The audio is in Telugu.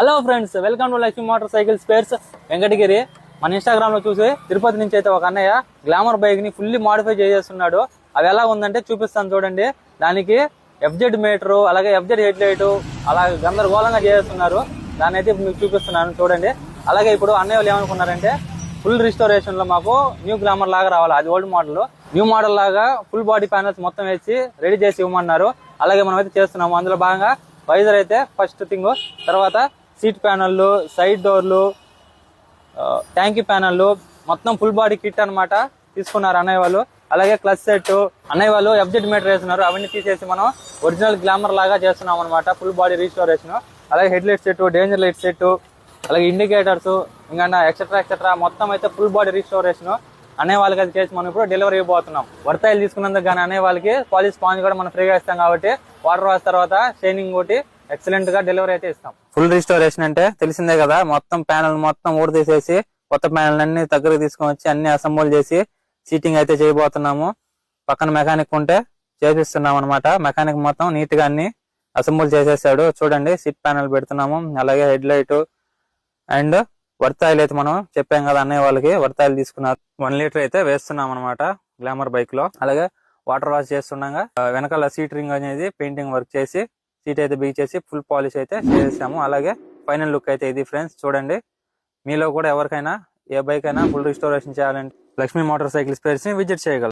Hello friends, welcome to Lakshmi motorcycle spares Venkatagiri. మన ఇన్స్టాగ్రామ్ లో చూసి తిరుపతి నుంచి అయితే ఒక అన్నయ్య గ్లామర్ బైక్ ని ఫుల్లీ మాడిఫై చేసేస్తున్నాడు. అవి ఎలా ఉందంటే చూపిస్తాను చూడండి. దానికి ఎఫ్జెడ్ మీటరు, అలాగే ఎఫ్జెడ్ హెడ్ లైట్ అలా గందరగోళంగా చేస్తున్నారు. దాన్ని అయితే మీకు చూపిస్తున్నాను చూడండి. అలాగే ఇప్పుడు అన్నయ్య వాళ్ళు ఏమనుకున్నారంటే ఫుల్ రిస్టోరేషన్ లో మాకు న్యూ గ్లామర్ లాగా రావాలి. అది ఓల్డ్ మోడల్, న్యూ మోడల్ లాగా ఫుల్ బాడీ ప్యానల్స్ మొత్తం వేసి రెడీ చేసి ఇవ్వమన్నారు. అలాగే మనం అయితే చేస్తున్నాము. అందులో భాగంగా వైజర్ అయితే ఫస్ట్ థింగ్, తర్వాత సీట్ ప్యానల్లు, సైడ్ డోర్లు, ట్యాంకీ ప్యానల్లు మొత్తం ఫుల్ బాడీ కిట్ అనమాట తీసుకున్నారు అన్నయ్య వాళ్ళు. అలాగే క్లచ్ సెట్ అన్నయ్య వాళ్ళు ఎఫ్జెడ్ మీటర్ వేస్తున్నారు. అవన్నీ తీసేసి మనం ఒరిజినల్ గ్లామర్ లాగా చేస్తున్నాం అనమాట, ఫుల్ బాడీ రీస్టోరేషన్. అలాగే head light set, danger light set, అలాగే ఇండికేటర్స్, ఇంకా ఎక్సెట్రా మొత్తం అయితే ఫుల్ బాడీ రీస్టోరేషన్ అనే వాళ్ళకి అది చేసి మనం ఇప్పుడు డెలివరీ ఇవ్వబోతున్నాం. వర్తాయిలు తీసుకున్నందుకు కానీ అనే వాళ్ళకి పాలిష్ స్పాంజ్ కూడా మనం ఫ్రీగా ఇస్తాం కాబట్టి వాటర్ వాష్ తర్వాత షైనింగ్ ఒకటి ఎక్సలెంట్ గా డెలివరీ అయితే ఇస్తాం. ఫుల్ రిస్టోరేషన్ అంటే తెలిసిందే కదా, మొత్తం ప్యానల్ మొత్తం ఊడ తీసేసి కొత్త ప్యానల్ అన్ని దగ్గరకు తీసుకొని వచ్చి అన్ని అసెంబుల్ చేసి సీటింగ్ అయితే చేయబోతున్నాము. పక్కన మెకానిక్ ఉంటే చేపిస్తున్నాం అనమాట. మెకానిక్ మొత్తం నీట్ గా అన్ని అసెంబుల్ చేసేసాడు. చూడండి, సీట్ ప్యానల్ పెడుతున్నాము. అలాగే హెడ్ లైట్ అండ్ వర్తాయిల్ అయితే మనం చెప్పాం కదా అన్నయ్య వాళ్ళకి, వర్తాయిలు తీసుకున్నారు. 1 లీటర్ అయితే వేస్తున్నాం అనమాట గ్లామర్ బైక్ లో. అలాగే వాటర్ వాష్ చేస్తుండగా వెనకాల సీట్ రింగ్ అనేది పెయింటింగ్ వర్క్ చేసి సీట్ అయితే బిగ్ చేసి ఫుల్ పాలిష్ అయితే చేసాము. అలాగే ఫైనల్ లుక్ అయితే ఇది ఫ్రెండ్స్. చూడండి, మీలో కూడా ఎవరికైనా ఏ బైక్ అయినా ఫుల్ రిస్టోరేషన్ చేయాలంటే లక్ష్మీ మోటార్ సైకిల్ స్పేర్స్ ని విజిట్ చేయగలరు.